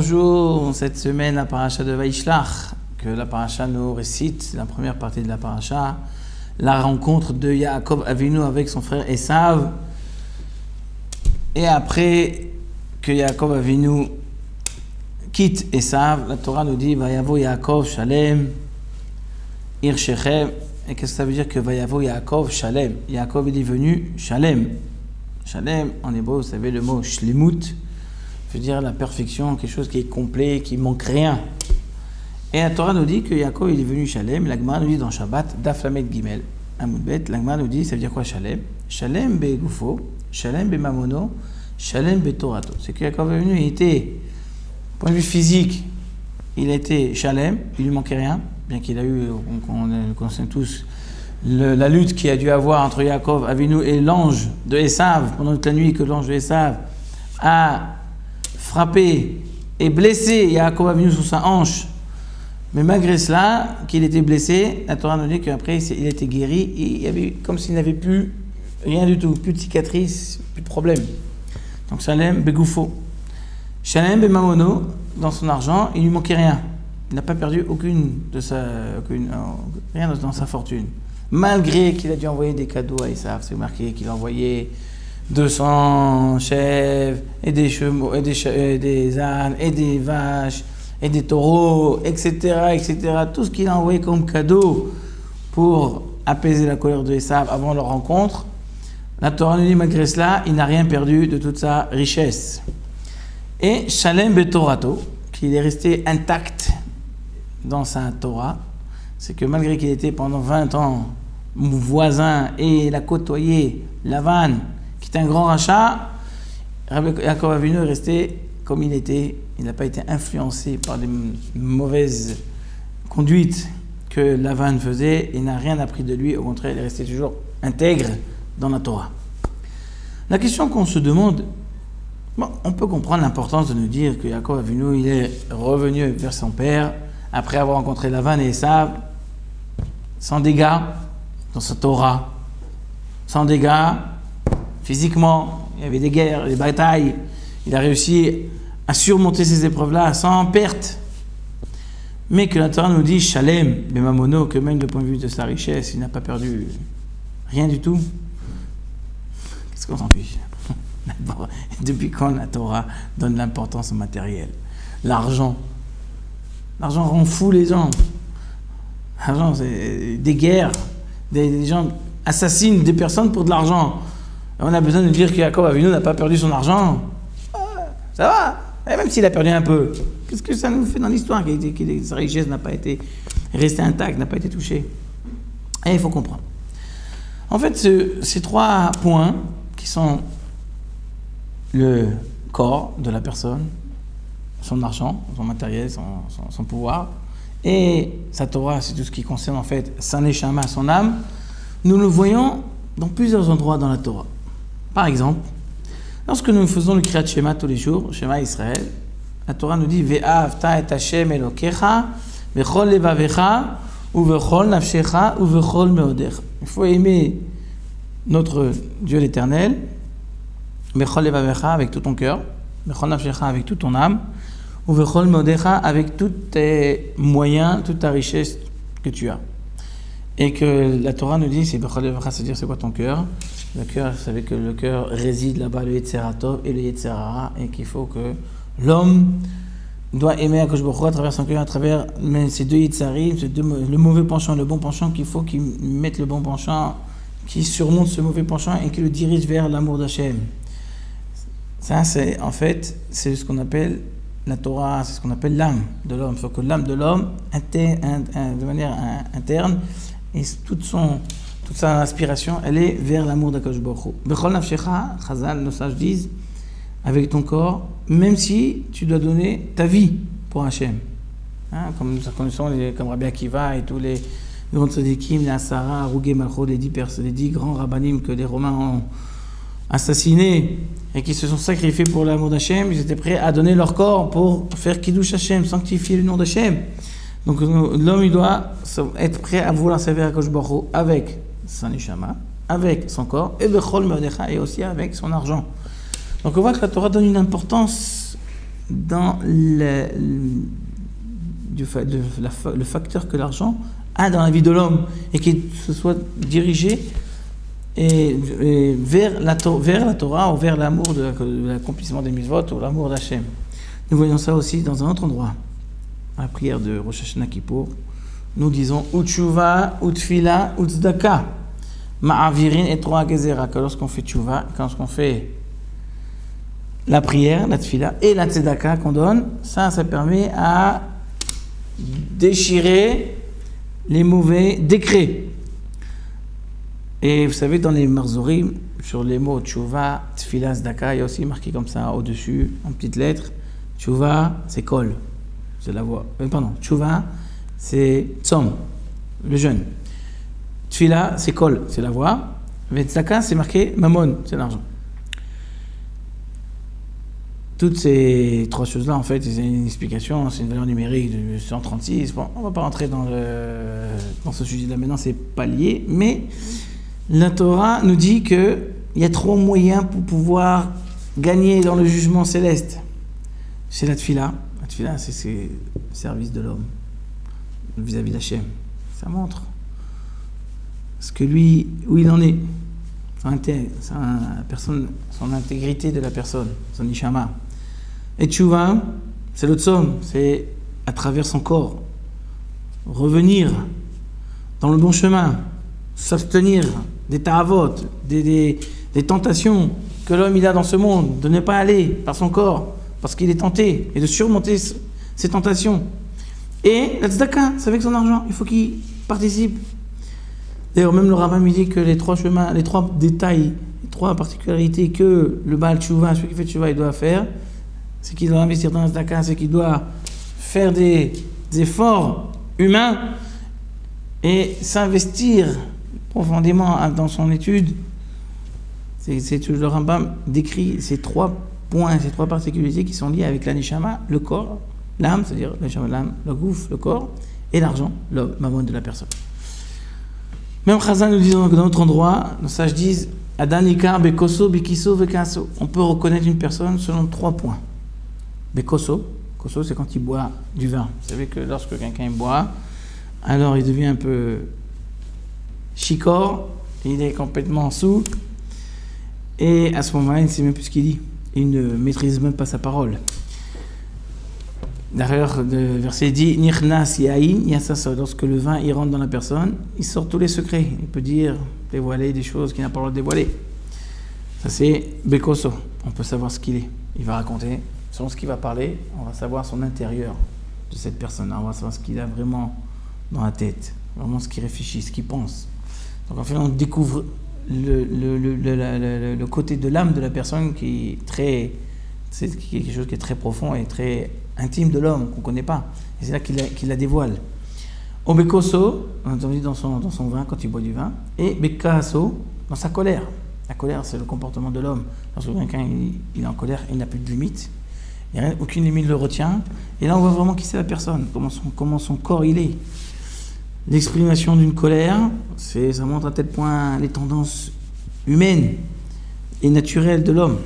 Bonjour, cette semaine la paracha de Vaishlach, que la paracha nous récite, la première partie de la paracha, la rencontre de Yaakov Avinu avec son frère Esav. Et après que Yaakov Avinu quitte Esav, la Torah nous dit Vayavo Yaakov Shalem Ir Shechem. Et qu'est-ce que ça veut dire que Vayavo Yaakov Shalem? Yaakov il est venu Shalem. Shalem, en hébreu, vous savez le mot shlemut, veut dire la perfection, quelque chose qui est complet, qui manque rien. Et la Torah nous dit que Yaakov il est venu Shalem. La Gemara nous dit dans Shabbat, Daf Lamed Gimel, Amoudbet, la Gemara nous dit, ça veut dire quoi Shalem? Shalem be Gufo, Shalem be Mamono, Shalem be Torato. C'est que Yaakov est venu, il était, point de vue physique, il était Shalem, il lui manquait rien, bien qu'il a eu, on connaît tous, la lutte qu'il a dû avoir entre Yaakov Avinu et l'ange de Esav, pendant toute la nuit que l'ange de Esav a frappé et blessé Yaakov Avinu sous sa hanche. Mais malgré cela, qu'il était blessé, la Torah nous dit qu'après il était guéri et il y avait comme s'il n'avait plus rien du tout, plus de cicatrices, plus de problème. Donc Shalem Begoufo. Shalem Bemamono, dans son argent, il ne lui manquait rien. Il n'a pas perdu rien dans sa fortune. Malgré qu'il a dû envoyer des cadeaux à Esav, c'est marqué qu'il a envoyé 200 chèvres, et des chevaux, et des ânes, et des vaches, et des taureaux, etc., etc. Tout ce qu'il a envoyé comme cadeau pour apaiser la colère de Esav avant leur rencontre, la Torah nous dit malgré cela, il n'a rien perdu de toute sa richesse. Et Shalem Betorato, qu'il est resté intact dans sa Torah, c'est que malgré qu'il était pendant 20 ans voisin et il a côtoyé Lavan, qui est un grand rachat, Yaakov Avinu est resté comme il était. Il n'a pas été influencé par des mauvaises conduites que Lavan faisait. Il n'a rien appris de lui. Au contraire, il est resté toujours intègre dans la Torah. La question qu'on se demande, on peut comprendre l'importance de nous dire que Yaakov Avinu il est revenu vers son père après avoir rencontré Lavan et Esav, sans dégâts dans sa Torah, sans dégâts physiquement. Il y avait des guerres, des batailles. Il a réussi à surmonter ces épreuves-là sans perte. Mais que la Torah nous dit Shalem, Bemamono, que même du point de vue de sa richesse, il n'a pas perdu rien du tout. Qu'est-ce qu'on s'en fiche? Depuis quand la Torah donne l'importance au matériel? L'argent. L'argent rend fou les gens. L'argent, c'est des guerres. Des gens assassinent des personnes pour de l'argent. On a besoin de dire que Yaakov Avinu n'a pas perdu son argent. Ça va. Et même s'il a perdu un peu, qu'est-ce que ça nous fait dans l'histoire que sa richesse n'a pas été restée intacte, n'a pas été touchée? Et il faut comprendre. En fait, ces trois points qui sont le corps de la personne, son argent, son matériel, son pouvoir, et sa Torah, c'est tout ce qui concerne en fait sa neshama, son âme, nous le voyons dans plusieurs endroits dans la Torah. Par exemple, lorsque nous faisons le Kriyat Shema tous les jours, Shema Israël, la Torah nous dit Ve'ahavta et Hashem Elokecha, vechol levavecha, ou vechol nafshecha, ou vechol meodecha. Il faut aimer notre Dieu l'Éternel, vechol levavecha avec tout ton cœur, vechol nafshecha avec toute ton âme, ou vechol meodecha avec tous tes moyens, toute ta richesse que tu as. Et que la Torah nous dit, c'est vechol levavecha, c'est-à-dire c'est quoi ton cœur? Le cœur, vous savez que le cœur réside là-bas, le Yetzer Tov et le Yetzer Hara, et qu'il faut que l'homme doit aimer Akadosh Baruch Hu à travers son cœur, à travers ces deux Yetzarim, le mauvais penchant, le bon penchant, qu'il faut qu'il mette le bon penchant, qui surmonte ce mauvais penchant et qui le dirige vers l'amour d'Hachem. Ça, c'est en fait, c'est ce qu'on appelle la Torah, c'est ce qu'on appelle l'âme de l'homme. Il faut que l'âme de l'homme, de manière interne, et toute sa inspiration, elle est vers l'amour d'Akadosh Baruch Hu. Bechol nafshecha, Chazal, nos sages disent, avec ton corps, même si tu dois donner ta vie pour Hachem. Hein, comme nous connaissons, comme Rabbi Akiva et tous les grands tzadikim, les Asara, Arugé Malchot, les 10 grands rabbanim que les Romains ont assassinés et qui se sont sacrifiés pour l'amour d'Hachem, ils étaient prêts à donner leur corps pour faire Kiddush Hachem, sanctifier le nom d'Hachem. Donc l'homme, il doit être prêt à vouloir servir Akadosh Baruch Hu avec son neshama, avec son corps, et aussi avec son argent. Donc on voit que la Torah donne une importance dans le facteur que l'argent a dans la vie de l'homme et qu'il se soit dirigé vers la Torah ou vers l'amour de l'accomplissement des mitzvot ou l'amour d'Hachem. Nous voyons ça aussi dans un autre endroit. À la prière de Rosh Hashanah Kippour, nous disons Utshuva, Utfila, Utzdaka, Ma'avirin et Troa Gezera. Que lorsqu'on fait Tshuva, lorsqu'on fait la prière, la Tfila et la Tzedaka qu'on donne, ça permet à déchirer les mauvais décrets. Et vous savez, dans les Marzorim, sur les mots Tshuva, Tfila, Tzedaka, il y a aussi marqué comme ça au-dessus, en petites lettres, Tshuva, c'est kol, c'est la voix. Tshuva, c'est tzom, le jeûne. Tfila, c'est kol, c'est la voix. Tzedaka, c'est marqué mamon, c'est l'argent. Toutes ces trois choses-là, en fait, c'est une explication, c'est une valeur numérique de 136. Bon, on ne va pas rentrer dans ce sujet-là maintenant, c'est pas lié. Mais la Torah nous dit qu'il y a trois moyens pour pouvoir gagner dans le jugement céleste. C'est la tfila. La tfila, c'est le service de l'homme vis-à-vis d'Hachem. Ça montre ce que lui, où il en est. Son intégrité de la personne, son nishama. Et tchouva, c'est le tzom, c'est à travers son corps. Revenir dans le bon chemin, s'abstenir des ta'avot, des tentations que l'homme il a dans ce monde, de ne pas aller par son corps, parce qu'il est tenté, et de surmonter ses tentations. Et la tzedaka, c'est avec son argent, il faut qu'il participe. D'ailleurs, même le rabbin me dit que les trois chemins, les trois détails, les trois particularités que le Baal Tchouva, celui qui fait Tchouva, il doit faire, c'est qu'il doit investir dans la tzedaka, c'est qu'il doit faire des efforts humains et s'investir profondément dans son étude. Le Rambam décrit ces trois points, ces trois particularités qui sont liées avec la neshama, le corps, l'âme, c'est-à-dire l'âme, le gouffre, le corps, et l'argent, le mammon de la personne. Même Chazal nous dit dans un autre endroit, nos sages disent Adanika, Bekoso, Bekiso, Vekaso. On peut reconnaître une personne selon trois points. Bekoso, Koso, c'est quand il boit du vin. Vous savez que lorsque quelqu'un boit, alors il devient un peu chicor, il est complètement sous, et à ce moment-là, il ne sait même plus ce qu'il dit. Il ne maîtrise même pas sa parole. D'ailleurs, le verset dit Nichnas yain yasasa. Lorsque le vin il rentre dans la personne, il sort tous les secrets. Il peut dire, dévoiler des choses qu'il n'a pas le droit de dévoiler. Ça c'est Bekoso. On peut savoir ce qu'il est. Il va raconter, selon ce qu'il va parler, on va savoir son intérieur de cette personne. On va savoir ce qu'il a vraiment dans la tête, vraiment ce qu'il réfléchit, ce qu'il pense. Donc en fait, on découvre le côté de l'âme de la personne qui est très, c'est quelque chose qui est très profond et très intime de l'homme, qu'on ne connaît pas. Et c'est là qu'il la dévoile. Au Bekoso, on a dit dans son vin, quand il boit du vin, et Bekaso, dans sa colère. La colère, c'est le comportement de l'homme. Lorsque quelqu'un il est en colère, il n'a plus de limite. Aucune limite ne le retient. Et là, on voit vraiment qui c'est la personne, comment son corps il est. L'exprimation d'une colère, ça montre à tel point les tendances humaines et naturelles de l'homme.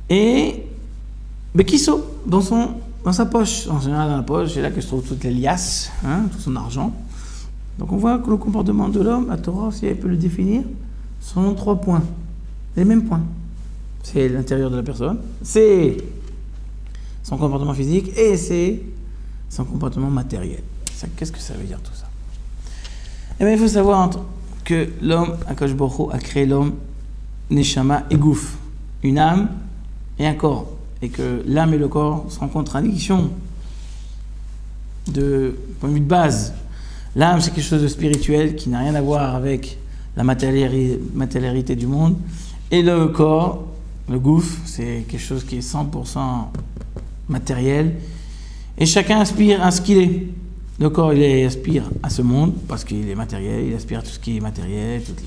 Et Bekiso, dans sa poche. En général, dans la poche, c'est là que se trouvent toutes les liasses, tout son argent. Donc on voit que le comportement de l'homme, la Torah, si elle peut le définir, sont trois points. Les mêmes points. C'est l'intérieur de la personne, c'est son comportement physique et c'est son comportement matériel. Qu'est-ce que ça veut dire tout ça? Eh bien, il faut savoir que l'homme, Akadosh Baruch Hu, a créé l'homme, Neshama et Gouf, une âme et un corps. Et que l'âme et le corps sont en contradiction de point de vue de base. L'âme, c'est quelque chose de spirituel qui n'a rien à voir avec la matérialité du monde. Et le corps, le gouffre, c'est quelque chose qui est 100% matériel. Et chacun aspire à ce qu'il est. Le corps, il aspire à ce monde parce qu'il est matériel, il aspire à tout ce qui est matériel, toutes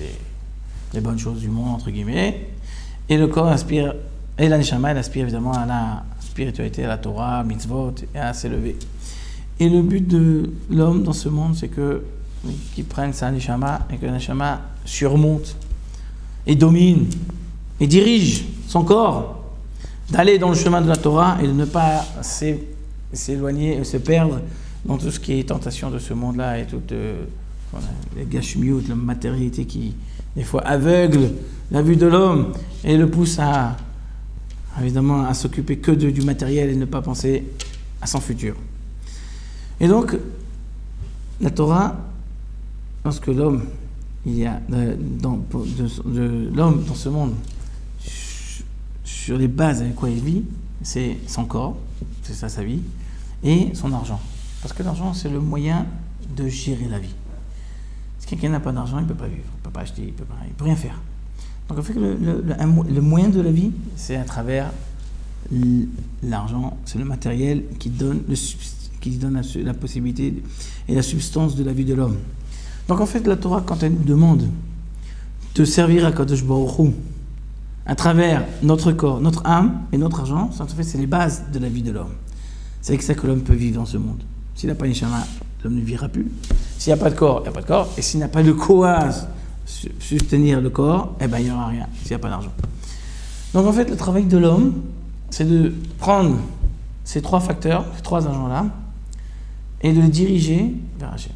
les bonnes choses du monde, entre guillemets. Et le corps aspire, et la neshama, elle aspire évidemment à la spiritualité, à la Torah, mitzvot, et à s'élever. Et le but de l'homme dans ce monde, c'est qu'il prenne sa neshama et que la neshama surmonte et domine et dirige son corps d'aller dans le chemin de la Torah et de ne pas s'éloigner, se perdre dans tout ce qui est tentation de ce monde-là et toutes les gashmiut, la matérialité qui, des fois, aveugle la vue de l'homme et le pousse évidemment, à s'occuper que du matériel et ne pas penser à son futur. Et donc, la Torah, lorsque l'homme, il y a l'homme dans ce monde, sur les bases avec quoi il vit, c'est son corps, c'est ça sa vie, et son argent. Parce que l'argent, c'est le moyen de gérer la vie. Si quelqu'un n'a pas d'argent, il ne peut pas vivre, il ne peut pas acheter, il ne peut rien faire. Donc en fait, le moyen de la vie, c'est à travers l'argent, c'est le matériel qui donne la possibilité et la substance de la vie de l'homme. Donc en fait, la Torah, quand elle nous demande de servir à Kadosh Baruch Hu à travers notre corps, notre âme et notre argent, en fait, c'est les bases de la vie de l'homme. C'est avec ça que l'homme peut vivre dans ce monde. S'il n'a pas Neshama, l'homme ne vivra plus. S'il n'y a pas de corps, il n'y a pas de corps. Et s'il n'a pas de quoi soutenir le corps, eh ben, il n'y aura rien s'il n'y a pas d'argent. Donc en fait, le travail de l'homme, c'est de prendre ces trois facteurs, ces trois agents-là, et de les diriger vers Hachem.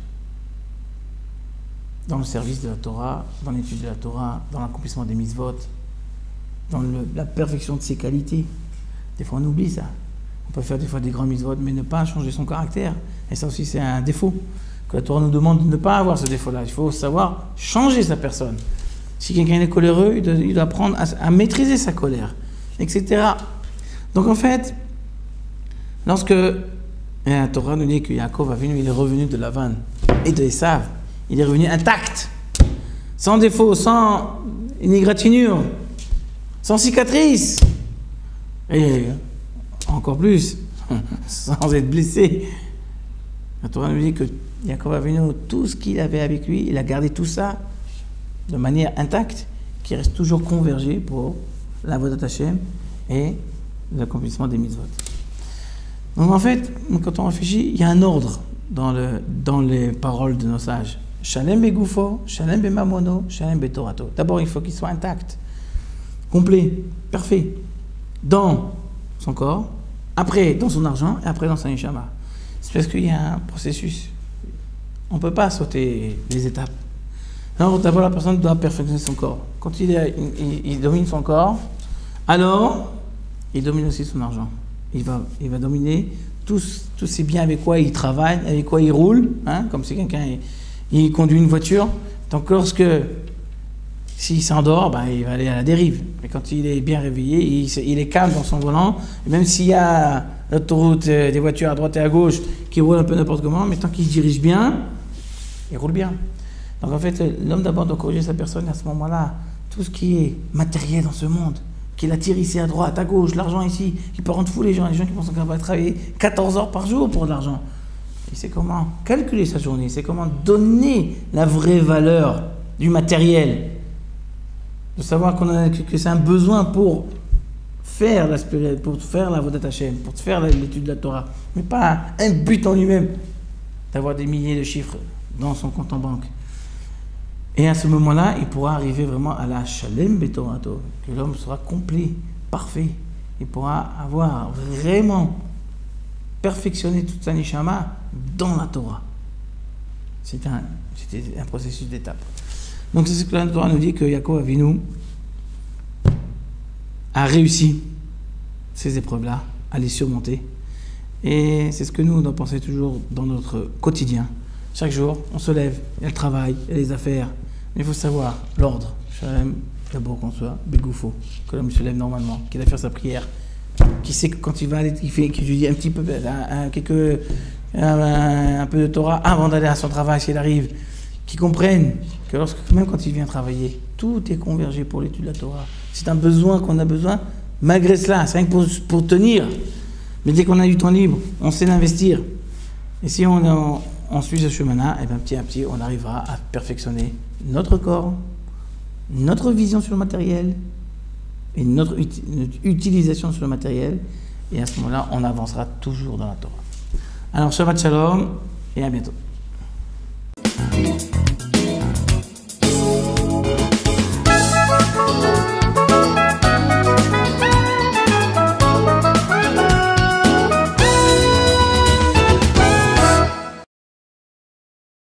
Dans le service de la Torah, dans l'étude de la Torah, dans l'accomplissement des mitzvot, dans la perfection de ses qualités. Des fois, on oublie ça. On peut faire des fois des grands mitzvot, mais ne pas changer son caractère. Et ça aussi, c'est un défaut. Que la Torah nous demande de ne pas avoir ce défaut-là. Il faut savoir changer sa personne. Si quelqu'un est coléreux, il doit apprendre à maîtriser sa colère, etc. Donc en fait, lorsque la Torah nous dit que Yaakov il est revenu de Lavan et de Esav, il est revenu intact, sans défaut, sans une égratignure, sans cicatrice, et encore plus, sans être blessé. La Torah nous dit que Yaakov Avinu, tout ce qu'il avait avec lui, il a gardé tout ça de manière intacte, qui reste toujours convergé pour l'avodat Hashem et l'accomplissement des mitzvot. Donc en fait, quand on réfléchit, il y a un ordre dans les paroles de nos sages. Shalem begoufo, shalem bemamono, shalem betorato. D'abord, il faut qu'il soit intact, complet, parfait, dans son corps, après dans son argent et après dans sa neshama. C'est parce qu'il y a un processus. On ne peut pas sauter les étapes. Alors d'abord, la personne doit perfectionner son corps. Quand il domine son corps, alors il domine aussi son argent. Il va dominer tous ces biens avec quoi il travaille, avec quoi il roule, hein, comme si quelqu'un il conduit une voiture. Donc s'il s'endort, il va aller à la dérive. Mais quand il est bien réveillé, il est calme dans son volant, et même s'il y a l'autoroute, des voitures à droite et à gauche qui roulent un peu n'importe comment, mais tant qu'il se dirige bien, il roule bien. Donc en fait, l'homme d'abord doit corriger sa personne, et à ce moment-là, tout ce qui est matériel dans ce monde, qu'il attire ici à droite, à gauche, l'argent ici, qui peut rendre fou les gens qui pensent qu'on va travailler 14 heures par jour pour de l'argent. Il sait comment calculer sa journée, il sait comment donner la vraie valeur du matériel, de savoir que c'est un besoin pour faire la Vodat Hashem, pour faire l'étude de la Torah, mais pas un but en lui-même d'avoir des milliers de chiffres dans son compte en banque. Et à ce moment-là, il pourra arriver vraiment à la Shalem Betorato, que l'homme sera complet, parfait. Il pourra avoir vraiment perfectionné toute sa neshama dans la Torah. C'était un processus d'étape. Donc c'est ce que la Torah nous dit, que Yaakov Avinu a réussi ces épreuves-là, à les surmonter. Et c'est ce que nous, on doit penser toujours dans notre quotidien. Chaque jour, on se lève, il y a le travail, il y a les affaires. Mais il faut savoir l'ordre. Shalem, d'abord qu'on soit begoufo, que l'homme se lève normalement, qu'il a fait sa prière, qui sait que quand il va aller, qu'il dit un petit peu, un peu de Torah avant d'aller à son travail s'il arrive, qu'il comprenne que même quand il vient travailler, tout est convergé pour l'étude de la Torah. C'est un besoin qu'on a besoin, malgré cela, c'est rien que pour tenir. Mais dès qu'on a du temps libre, on sait l'investir. Et si on suit ce chemin-là, et bien petit à petit, on arrivera à perfectionner notre corps, notre vision sur le matériel et notre utilisation sur le matériel. Et à ce moment-là, on avancera toujours dans la Torah. Alors, Shabbat Shalom et à bientôt.